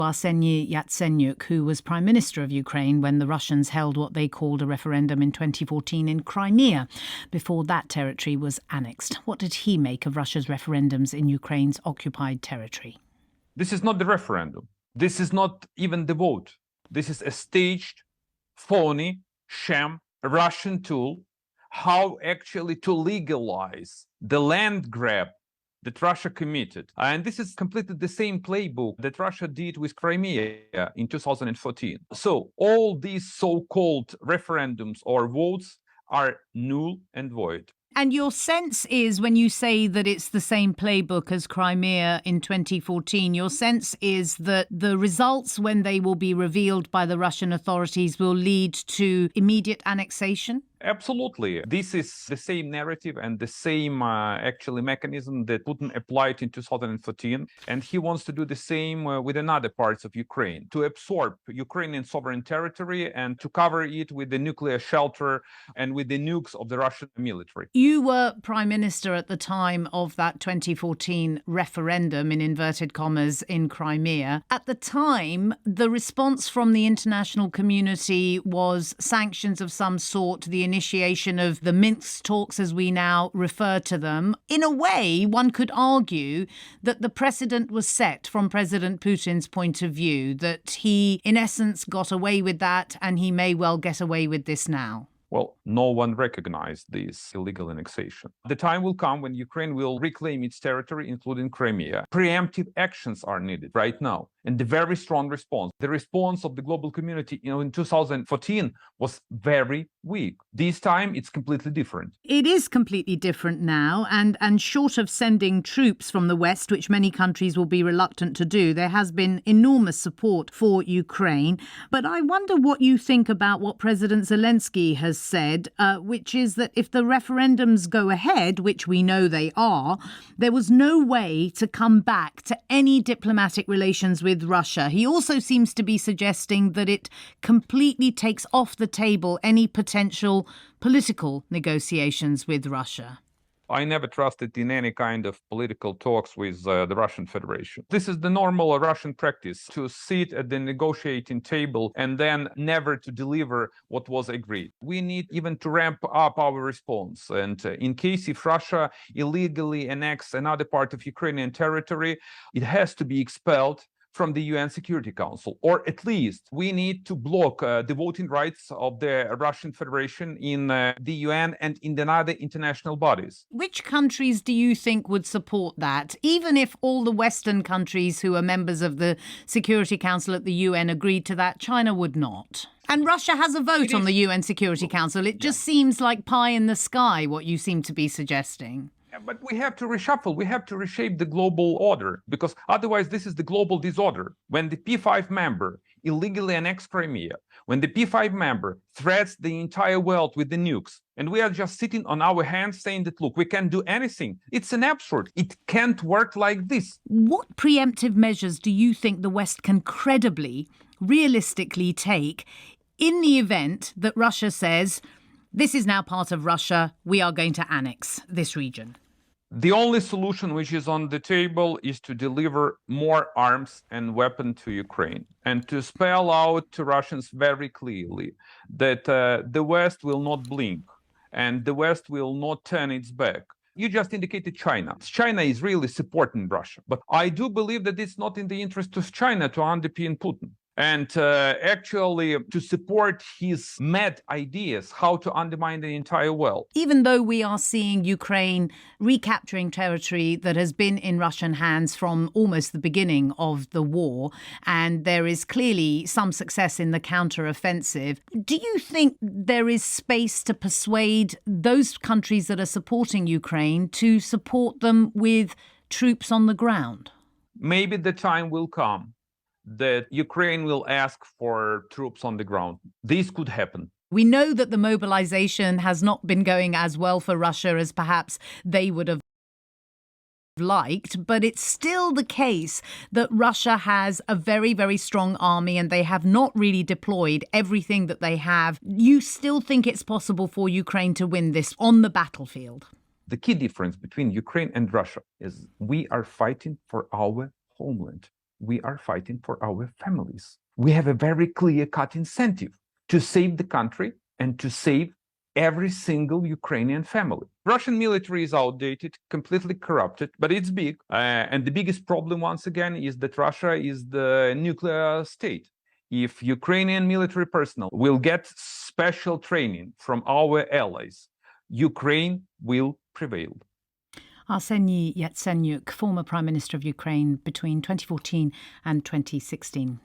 Yaценюk, who was Prime Minister of Ukraine when the Russians held what they called a referendum in 2014 in Crimea, before that territory was annexed. What did he make of Russia's referendums in Ukraine's occupied territory? This is not the referendum. This is not even the vote. This is a staged, phony, sham, Russian tool, how actually to legalize the land grab that Russia committed. And this is completely the same playbook that Russia did with Crimea in 2014. So all these so-called referendums or votes are null and void. And your sense is, when you say that it's the same playbook as Crimea in 2014, your sense is that the results, when they will be revealed by the Russian authorities, will lead to immediate annexation? Absolutely. This is the same narrative and the same actually mechanism that Putin applied in 2014. And he wants to do the same with another parts of Ukraine, to absorb Ukrainian sovereign territory and to cover it with the nuclear shelter and with the nukes of the Russian military. You were Prime Minister at the time of that 2014 referendum, in inverted commas, in Crimea. At the time, the response from the international community was sanctions of some sort, the initiation of the Minsk talks, as we now refer to them. In a way, one could argue that the precedent was set from President Putin's point of view, that he, in essence, got away with that, and he may well get away with this now. Well, no one recognized this illegal annexation. The time will come when Ukraine will reclaim its territory, including Crimea. Preemptive actions are needed right now, and the very strong response. The response of the global community in 2014 was very weak. This time, it's completely different. It is completely different now, and short of sending troops from the West, which many countries will be reluctant to do, there has been enormous support for Ukraine. But I wonder what you think about what President Zelensky has said, which is that if the referendums go ahead, which we know they are, there was no way to come back to any diplomatic relations with Russia. He also seems to be suggesting that it completely takes off the table any potential political negotiations with Russia. I never trusted in any kind of political talks with the Russian Federation. This is the normal Russian practice, to sit at the negotiating table and then never to deliver what was agreed. We need even to ramp up our response. And in case if Russia illegally annexes another part of Ukrainian territory, it has to be expelled from the UN Security Council, or at least we need to block the voting rights of the Russian Federation in the UN and in the other international bodies. Which countries do you think would support that? Even if all the Western countries who are members of the Security Council at the UN agreed to that, China would not. And Russia has a vote on the UN Security Council. It just seems like pie in the sky, what you seem to be suggesting. But we have to reshuffle, we have to reshape the global order, because otherwise this is the global disorder. When the P5 member illegally annexes Crimea, when the P5 member threats the entire world with the nukes, and we are just sitting on our hands saying that, look, we can't do anything. It's an absurd. It can't work like this. What preemptive measures do you think the West can credibly, realistically take in the event that Russia says, this is now part of Russia, we are going to annex this region? The only solution which is on the table is to deliver more arms and weapons to Ukraine, and to spell out to Russians very clearly that the West will not blink and the West will not turn its back. You just indicated China. China is really supporting Russia, but I do believe that it's not in the interest of China to underpin Putin. And actually to support his mad ideas how to undermine the entire world. Even though we are seeing Ukraine recapturing territory that has been in Russian hands from almost the beginning of the war, and there is clearly some success in the counter-offensive, do you think there is space to persuade those countries that are supporting Ukraine to support them with troops on the ground? Maybe the time will come that Ukraine will ask for troops on the ground. This could happen. We know that the mobilization has not been going as well for Russia as perhaps they would have liked, but it's still the case that Russia has a very, very strong army and they have not really deployed everything that they have. You still think it's possible for Ukraine to win this on the battlefield? The key difference between Ukraine and Russia is we are fighting for our homeland. we are fighting for our families. We have a very clear-cut incentive to save the country and to save every single Ukrainian family. Russian military is outdated, completely corrupted, but it's big. And the biggest problem, once again, is that Russia is the nuclear state. If Ukrainian military personnel will get special training from our allies, Ukraine will prevail. Arseniy Yatsenyuk, former Prime Minister of Ukraine between 2014 and 2016.